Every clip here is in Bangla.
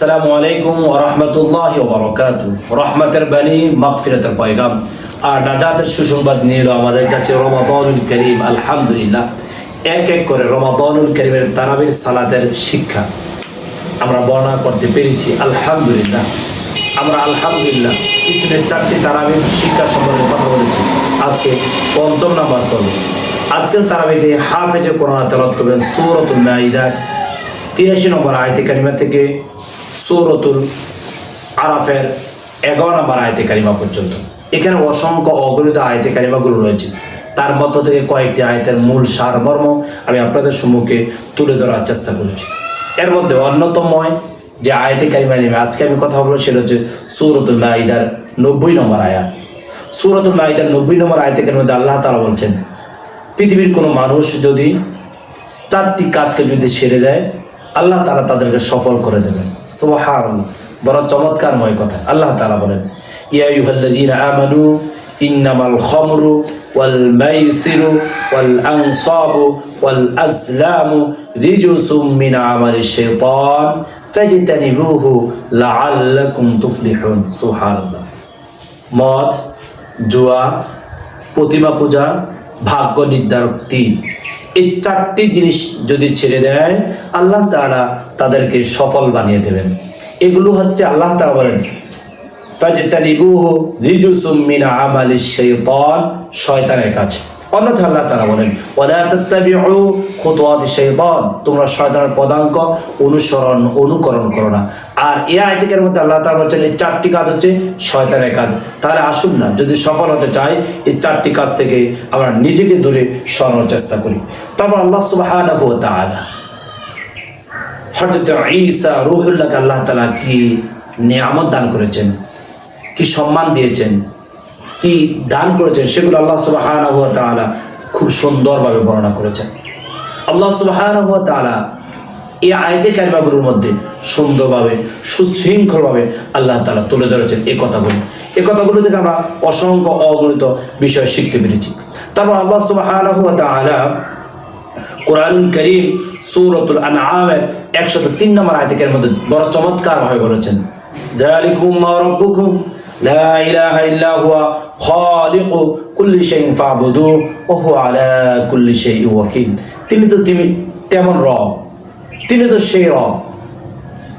আসসালামু আলাইকুম ওয়া রাহমাতুল্লাহি ওয়া বারাকাতুহু। রহমতের বাণী, মাগফিরাতের পয়গাম আর নাজাতের সুসংবাদ নিয়ে এলো আমাদের কাছে রমাদানুল কারীম। আলহামদুলিল্লাহ, এক এক করে রমাদানুল কারীমের তারাবির সালাতের শিক্ষা আমরা বর্ণনা করতে পেরেছি। আলহামদুলিল্লাহ, আমরা আলহামদুলিল্লাহ ইসলামের 4টি তারাবির শিক্ষা সম্পর্কে কথা বলেছি। আজকে 5ম নাম্বার পর্ব। আজকের তারাবিতে হাফেজে কোরআন তেলাওয়াত করবেন সূরাতুল মাইদার 83 নম্বর আয়াতে কারিমা থেকে সূরাতুল আরাফের 11 নম্বর আয়াতে কারিমা পর্যন্ত। এখানে অসংখ্য অগণিত আয়াতে কারিমাগুলো রয়েছে। তার মধ্য থেকে কয়েকটি আয়াতের মূল সারমর্ম আমি আপনাদের সম্মুখে তুলে ধরার চেষ্টা করেছি। এর মধ্যে অন্যতম যে আয়াতে কারিমা নিয়ে আজকে আমি কথা বলবো সেটা হচ্ছে সূরাতুল মাইদার 90 নম্বর আয়াত। সূরাতুল মাইদার 90 নম্বর আয়াতে কারিমাতে আল্লাহ তাআলা বলছেন, পৃথিবীর কোনো মানুষ যদি 4টি কাজকে যদি ছেড়ে দেয়, আল্লাহ তাআলা তাদেরকে সফল করে দেবেন। সুবহানাল্লাহ, বড় চমৎকারময় কথা। আল্লাহ তাআলা বলেন, ইয়া আইয়ুহাল্লাযীনা আমানু ইন্নামাল খামরু ওয়াল মাইসিরু ওয়াল আনসাবু ওয়াল আজলামু রিজসুম মিন আমালিশ শাইতান ফাজতানিবুহু লাআল্লাকুম তুফলিহুন। সুবহানাল্লাহ। মদ, জুয়া, প্রতিমা পূজা, ভাগ্য নির্ধারক তীর, এই 4টি জিনিস যদি ছেড়ে দেয়, আল্লাহ তাআলা তাদেরকে সফল বানিয়ে দেবেন। এগুলো হচ্ছে আল্লাহ তাআলা বলেন ফাজতানিবুহু রিজসুম মিন আমালিশ শাইতান, শয়তানের কাজ। অন্যথায় আল্লাহ তাআলা বলেন ওয়ালা তাত্তাবিউ খুতুওয়াতিশ শাইতান, তোমরা শয়তানের পদাঙ্ক অনুকরণ করো না। আর এই আয়াতের মধ্যে আল্লাহ তাআলা বলেন এই 4টি কাজ হচ্ছে শয়তানের কাজ। তাহলে আসুন না, যদি সফল হতে চাই এই 4টি কাজ থেকে আমরা নিজেকে দূরে সরানোর চেষ্টা করি। তারপর আল্লাহ সুবহানাহু ওয়া তাআলা হযরত ঈসা রূহুল্লাহকে আল্লাহ তাআলা কি নিয়ামত দান করেছেন, কি সম্মান দিয়েছেন, কি দান করেছেন, সেগুলো আল্লাহ সুবহানাহু ওয়া তাআলা খুব সুন্দরভাবে বর্ণনা করেছেন। আল্লাহ সুবহানাহু ওয়া তাআলা এই আয়াতে কারিমাগুলোর মধ্যে সুন্দরভাবে সুশৃঙ্খলভাবে আল্লাহ তাআলা তুলে ধরেছেন এই কথাগুলো থেকে আমরা অসংখ্য অগণিত বিষয় শিখতে পেরেছি। তারপর আল্লাহ সুবহানাহু ওয়া তাআলা কোরআনুল কারীম সূরাতুল আনআমের 103 নম্বর আয়াতের মধ্যে বড় চমৎকারভাবে বলেছেন, যালিকুমুল্লাহু রাব্বুকুম লা ইলাহা ইল্লা হুয়া খালিকু কুল্লি শাইইন ফা'বুদুহু ওয়া হুয়া আলা কুল্লি শাইইন ওয়াকিল। তিনি তেমন রব, তিনি তো সেই রব।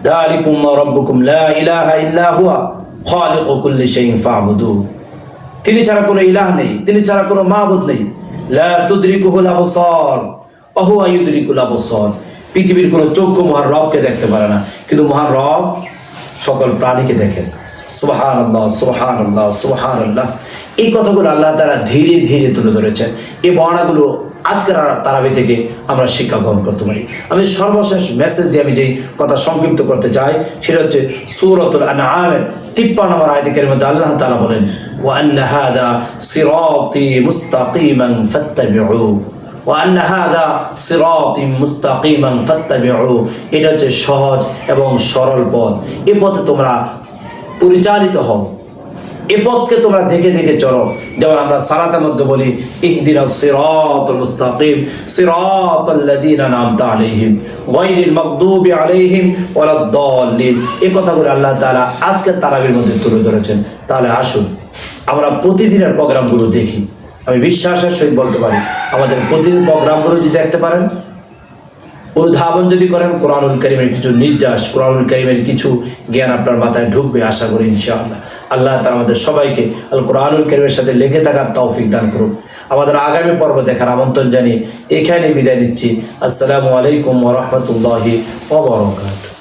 যালিকুমুল্লাহু রাব্বুকুম লা ইলাহা ইল্লা হুয়া খালিকু কুল্লি শাইইন ফা'বুদুহু, তিনি ছাড়া কোনো ইলাহ নেই, তিনি ছাড়া কোনো মাবুদ নেই। লা তুদরিকুহুল আবসার ওয়া হুয়া ইউদরিকুল আবসার, পৃথিবীর কোনো চক্ষু মহান রবকে দেখতে পারে না, কিন্তু মহান রব সকল প্রাণীকে দেখেন। সুবহানাল্লাহ, সুবহানাল্লাহ, সুবহানাল্লাহ। এই কথাগুলো আল্লাহ তাআলা ধীরে ধীরে তুলে ধরেছেন। এই বর্ণনাগুলো আজকের তারাবি থেকে আমরা শিক্ষা গ্রহণ করতে পারি। আমি সর্বশেষ মেসেজ দিয়ে আমি যেই কথা সংক্ষিপ্ত করতে চাই সেটা হচ্ছে সূরাতুল আনআমের 53 নম্বর আয়াতের মধ্যে আল্লাহ তাআলা বলেন, ওয়া আন্না হাযা সিরাতী মুস্তাকিমান ফাত্তাবিউ ওয়া আন্না হাযা সিরাতী মুস্তাকিমান ফাত্তাবিউ, এটা হচ্ছে সহজ এবং সরল পথ। এই পথে তোমরা পরিচালিত হও, এই পথকে তোমরা দেখে দেখে চলো। যেমন আমরা সালাতের মধ্যে বলি ইহদিনাস সিরাতাল মুস্তাকিম সিরাতাল্লাযীনা আন'আমতা আলাইহিম গায়রিল মাগদুবি আলাইহিম ওয়ালাদ-দাল্লিন। এই কথাগুলো আল্লাহ তাআলা আজকের তারাবির মধ্যে তুলে ধরেছেন। তাহলে আসুন আমরা প্রতিদিনের প্রোগ্রামগুলো দেখি। আমি বিশ্বাসের সহিত বলতে পারি আমাদের প্রতিদিন প্রোগ্রামগুলো যদি দেখতে পারেন, অনুধাবন যদি করেন, কোরআনুল কারীমের কিছু নির্যাস, কোরআনুল কারীমের কিছু জ্ঞান আপনার মাথায় ঢুকবে আশা করি ইনশাআল্লাহ। আল্লাহ তাআলা আমাদের সবাইকে আল কোরআনুল কারীমের সাথে লেগে থাকার তৌফিক দান করুন। আমাদের আগামী পর্ব দেখার আমন্ত্রণ জানিয়ে এখানে বিদায় নিচ্ছি। আসসালামু আলাইকুম ওয়া রাহমাতুল্লাহি ওয়া বারাকাতুহু।